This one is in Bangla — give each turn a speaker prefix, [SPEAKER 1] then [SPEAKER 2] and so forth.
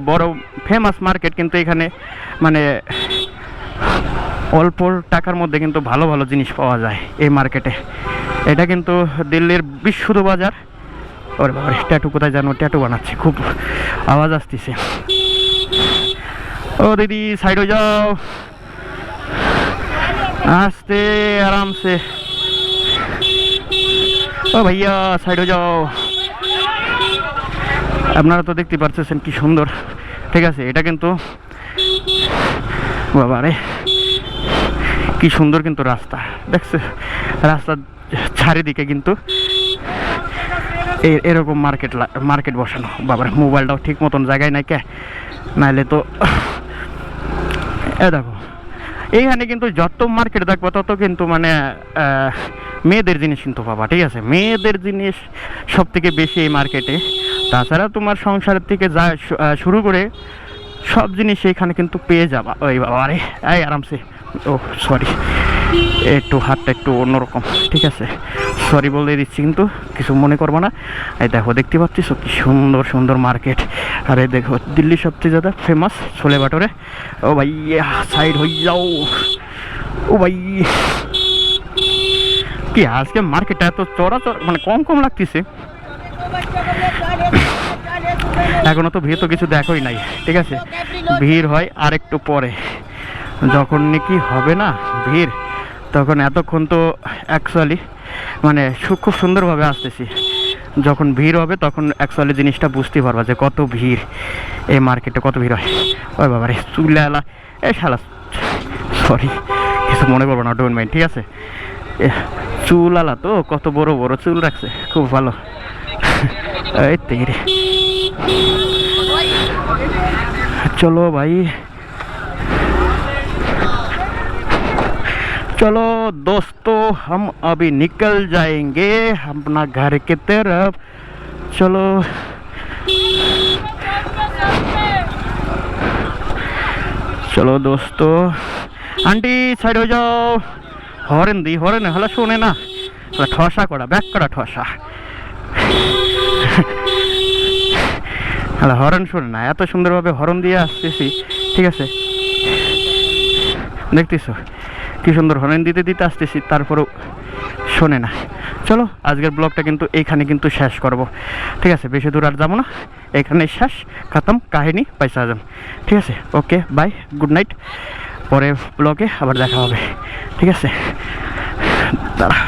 [SPEAKER 1] বড় ফেমাস মার্কেট, কিন্তু এখানে মানে অল্প টাকার মধ্যে কিন্তু ভালো ভালো জিনিস পাওয়া যায় এই মার্কেটে। এটা কিন্তু দিল্লির বিশুদ্ধ বাজার। ওরে বাবা, ট্যাটু কোথায় জানো, ট্যাটু বানাচ্ছে, খুব আওয়াজ আসতেছে। ও দিদি সাইড হয়ে যাও, আস্তে আরামসে। ও ভাইয়া সাইড হয়ে যাও। আপনারা তো দেখতে পাচ্ছেন কি সুন্দর, ঠিক আছে। এটা কিন্তু বাবা রে কি সুন্দর কিন্তু রাস্তা, দেখছে রাস্তার চারিদিকে কিন্তু এরকম মার্কেট বসানো। বাবার মোবাইলটাও ঠিক মতন জায়গায় নাই কে, নাইলে তো দেখো এইখানে কিন্তু যত মার্কেট দেখবো তত কিন্তু মানে মেয়েদের জিনিস কিন্তু পাবা, ঠিক আছে। মেয়েদের জিনিস সব থেকে বেশি এই মার্কেটে। তাছাড়া তোমার সংসারের থেকে যা শুরু করে সব জিনিস এখানে কিন্তু পেয়ে যাবা। ওই বাবা রে, এই আরামসে। ও সরি, একটু হাতটা একটু অন্যরকম, ঠিক আছে, সরি বলে দিচ্ছি, কিন্তু কিছু মনে করবো না। এই দেখো দেখতে পাচ্ছি কি সুন্দর সুন্দর মার্কেট। আর এই দেখো দিল্লির সবচেয়ে ज़्यादा ফেমাস ছোলে ভাটুরে। ও ভাই সাইড হয়ে যাও। ও ভাই কি আজকে মার্কেটটা এত চড়াচড় মানে কম লাগতেছে। এখনো তো ভিড় তো কিছু দেখোই নাই, ঠিক আছে। ভিড় হয় আর একটু পরে, যখন নাকি হবে না ভিড়, তখন এতক্ষণ তো অ্যাকচুয়ালি মানে খুব সুন্দরভাবে আসতেছি। যখন ভিড় হবে তখন অ্যাকচুয়ালি জিনিসটা বুঝতে পারবা যে কত ভিড় এই মার্কেটে, কত ভিড় হয়। ওই বাবা রে চুলালা, এ শালা সরি কিছু মনে করবো না, ডোন্ট মাইন্ড, ঠিক আছে। চুলালা তো কত বড় বড় চুল রাখছে, খুব ভালো। এই তেরে चलो भाई, चलो दोस्तों हम अभी निकल जाएंगे अपना घर की तरफ। चलो चलो दोस्तों, आंटी साइड हो जाओ। हॉर्न दी, हॉर्न हला শুনে না, ঠসা করা ব্যাক করা ঠসা। হ্যালো, হরন শোনে না, এত সুন্দরভাবে হরন দিয়ে আসতেছি, ঠিক আছে। দেখতেছো কি সুন্দর হরন দিতে দিতে আসতেছি, তারপরেও শোনে না। চলো আজকের ব্লগটা কিন্তু এইখানে কিন্তু শেষ করব, ঠিক আছে। বেশি দূর আর যাবো না, এখানে শেষ, খতম কাহিনী, পয়সা আজম, ঠিক আছে। Okay bye, good night. পরে ব্লগে আবার দেখা হবে, ঠিক আছে। দাঁড়া।